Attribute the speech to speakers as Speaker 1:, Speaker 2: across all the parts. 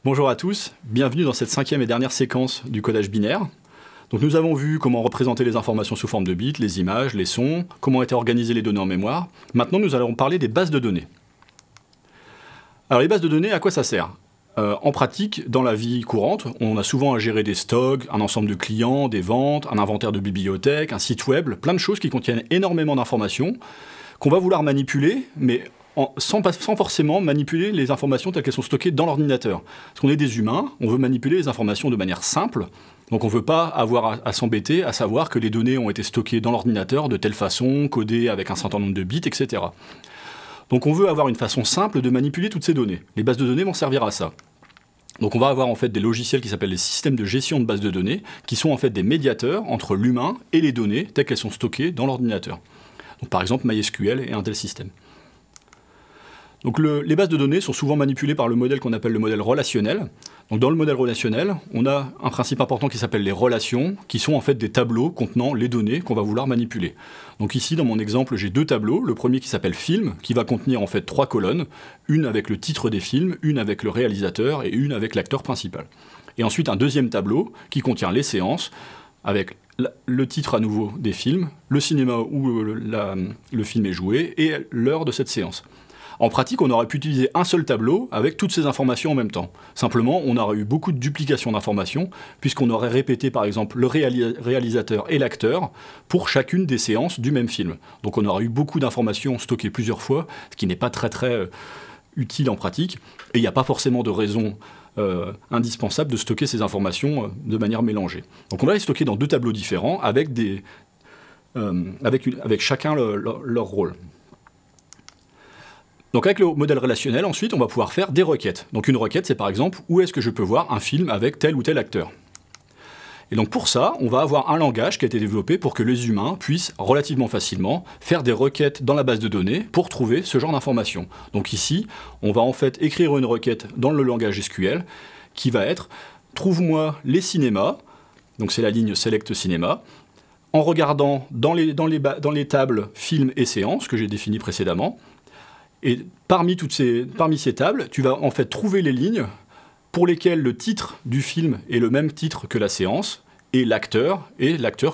Speaker 1: Bonjour à tous, bienvenue dans cette 5e et dernière séquence du codage binaire. Donc nous avons vu comment représenter les informations sous forme de bits, les images, les sons, comment étaient organisées les données en mémoire. Maintenant nous allons parler des bases de données. Alors les bases de données, à quoi ça sert ? En pratique, dans la vie courante, on a souvent à gérer des stocks, un ensemble de clients, des ventes, un inventaire de bibliothèques, un site web, plein de choses qui contiennent énormément d'informations qu'on va vouloir manipuler, mais sans forcément manipuler les informations telles qu'elles sont stockées dans l'ordinateur. Parce qu'on est des humains, on veut manipuler les informations de manière simple, donc on ne veut pas avoir à s'embêter à savoir que les données ont été stockées dans l'ordinateur de telle façon, codées avec un certain nombre de bits, etc. Donc on veut avoir une façon simple de manipuler toutes ces données. Les bases de données vont servir à ça. Donc on va avoir en fait des logiciels qui s'appellent les systèmes de gestion de bases de données, qui sont en fait des médiateurs entre l'humain et les données telles qu'elles sont stockées dans l'ordinateur. Donc par exemple MySQL est un tel système. Donc les bases de données sont souvent manipulées par le modèle qu'on appelle le modèle relationnel. Donc dans le modèle relationnel, on a un principe important qui s'appelle les relations, qui sont en fait des tableaux contenant les données qu'on va vouloir manipuler. Donc ici, dans mon exemple, j'ai deux tableaux. Le premier qui s'appelle film, qui va contenir en fait 3 colonnes, une avec le titre des films, une avec le réalisateur et une avec l'acteur principal. Et ensuite un deuxième tableau qui contient les séances, avec le titre à nouveau des films, le cinéma où le film est joué et l'heure de cette séance. En pratique, on aurait pu utiliser un seul tableau avec toutes ces informations en même temps. Simplement, on aurait eu beaucoup de duplication d'informations, puisqu'on aurait répété par exemple le réalisateur et l'acteur pour chacune des séances du même film. Donc on aurait eu beaucoup d'informations stockées plusieurs fois, ce qui n'est pas très utile en pratique, et il n'y a pas forcément de raison indispensable de stocker ces informations de manière mélangée. Donc on va les stocker dans 2 tableaux différents, avec chacun leur rôle. Donc avec le modèle relationnel, ensuite, on va pouvoir faire des requêtes. Donc une requête, c'est par exemple, où est-ce que je peux voir un film avec tel ou tel acteur ? Et donc pour ça, on va avoir un langage qui a été développé pour que les humains puissent relativement facilement faire des requêtes dans la base de données pour trouver ce genre d'informations. Donc ici, on va en fait écrire une requête dans le langage SQL qui va être « Trouve-moi les cinémas », donc c'est la ligne « Select cinéma », en regardant dans les tables films et séances que j'ai définies précédemment. Et parmi ces tables, tu vas en fait trouver les lignes pour lesquelles le titre du film est le même titre que la séance et l'acteur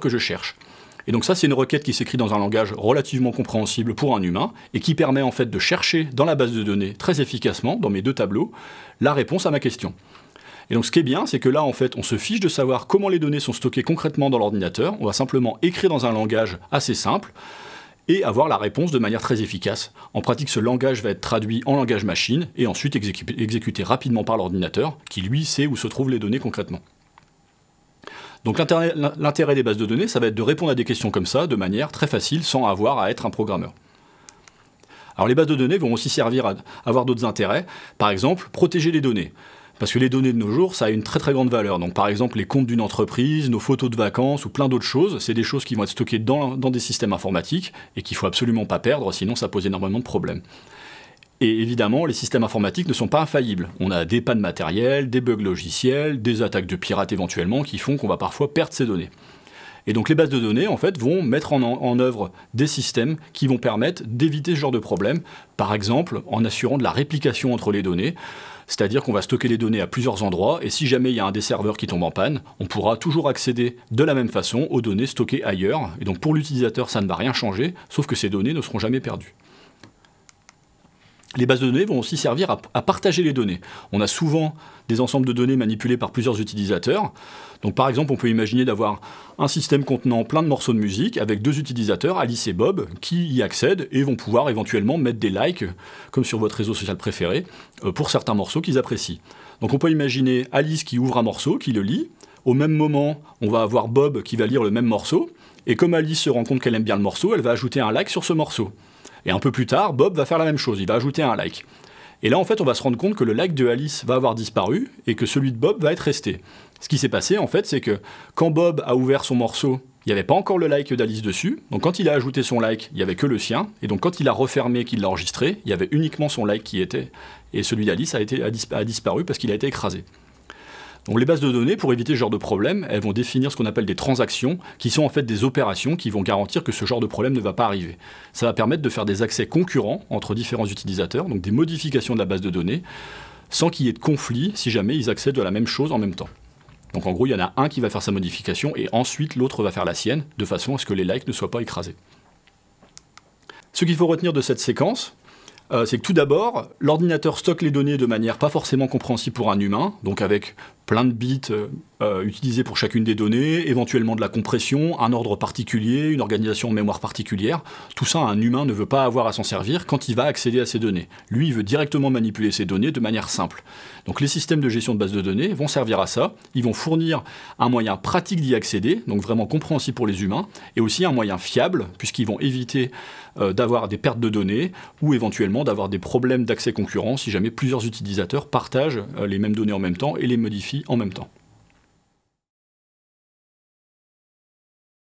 Speaker 1: que je cherche. Et donc ça, c'est une requête qui s'écrit dans un langage relativement compréhensible pour un humain et qui permet en fait de chercher dans la base de données très efficacement, dans mes 2 tableaux, la réponse à ma question. Et donc ce qui est bien, c'est que là, en fait, on se fiche de savoir comment les données sont stockées concrètement dans l'ordinateur. On va simplement écrire dans un langage assez simple et avoir la réponse de manière très efficace. En pratique, ce langage va être traduit en langage machine et ensuite exécuté rapidement par l'ordinateur, qui lui sait où se trouvent les données concrètement. Donc l'intérêt des bases de données, ça va être de répondre à des questions comme ça, de manière très facile, sans avoir à être un programmeur. Alors les bases de données vont aussi servir à avoir d'autres intérêts, par exemple, protéger les données. Parce que les données de nos jours, ça a une très grande valeur. Donc par exemple, les comptes d'une entreprise, nos photos de vacances ou plein d'autres choses, c'est des choses qui vont être stockées dans des systèmes informatiques et qu'il ne faut absolument pas perdre, sinon ça pose énormément de problèmes. Et évidemment, les systèmes informatiques ne sont pas infaillibles. On a des pannes matérielles, des bugs logiciels, des attaques de pirates éventuellement qui font qu'on va parfois perdre ces données. Et donc les bases de données, en fait, vont mettre en œuvre des systèmes qui vont permettre d'éviter ce genre de problème, par exemple en assurant de la réplication entre les données. C'est-à-dire qu'on va stocker les données à plusieurs endroits, et si jamais il y a un des serveurs qui tombe en panne, on pourra toujours accéder de la même façon aux données stockées ailleurs. Et donc pour l'utilisateur, ça ne va rien changer, sauf que ces données ne seront jamais perdues. Les bases de données vont aussi servir à partager les données. On a souvent des ensembles de données manipulés par plusieurs utilisateurs. Donc par exemple, on peut imaginer d'avoir un système contenant plein de morceaux de musique avec 2 utilisateurs, Alice et Bob, qui y accèdent et vont pouvoir éventuellement mettre des likes, comme sur votre réseau social préféré, pour certains morceaux qu'ils apprécient. Donc on peut imaginer Alice qui ouvre un morceau, qui le lit. Au même moment, on va avoir Bob qui va lire le même morceau. Et comme Alice se rend compte qu'elle aime bien le morceau, elle va ajouter un like sur ce morceau. Et un peu plus tard, Bob va faire la même chose, il va ajouter un like. Et là, en fait, on va se rendre compte que le like de Alice va avoir disparu et que celui de Bob va être resté. Ce qui s'est passé, en fait, c'est que quand Bob a ouvert son morceau, il n'y avait pas encore le like d'Alice dessus. Donc quand il a ajouté son like, il n'y avait que le sien. Et donc quand il a refermé, qu'il l'a enregistré, il y avait uniquement son like qui était. Et celui d'Alice a disparu parce qu'il a été écrasé. Donc les bases de données, pour éviter ce genre de problème, elles vont définir ce qu'on appelle des transactions, qui sont en fait des opérations qui vont garantir que ce genre de problème ne va pas arriver. Ça va permettre de faire des accès concurrents entre différents utilisateurs, donc des modifications de la base de données, sans qu'il y ait de conflit si jamais ils accèdent à la même chose en même temps. Donc en gros, il y en a un qui va faire sa modification et ensuite l'autre va faire la sienne, de façon à ce que les likes ne soient pas écrasés. Ce qu'il faut retenir de cette séquence, c'est que tout d'abord, l'ordinateur stocke les données de manière pas forcément compréhensible pour un humain, donc avec plein de bits utilisés pour chacune des données, éventuellement de la compression, un ordre particulier, une organisation en mémoire particulière. Tout ça, un humain ne veut pas avoir à s'en servir quand il va accéder à ces données. Lui, il veut directement manipuler ces données de manière simple. Donc les systèmes de gestion de base de données vont servir à ça. Ils vont fournir un moyen pratique d'y accéder, donc vraiment compréhensible pour les humains, et aussi un moyen fiable, puisqu'ils vont éviter d'avoir des pertes de données ou éventuellement d'avoir des problèmes d'accès concurrent si jamais plusieurs utilisateurs partagent les mêmes données en même temps et les modifient en même temps.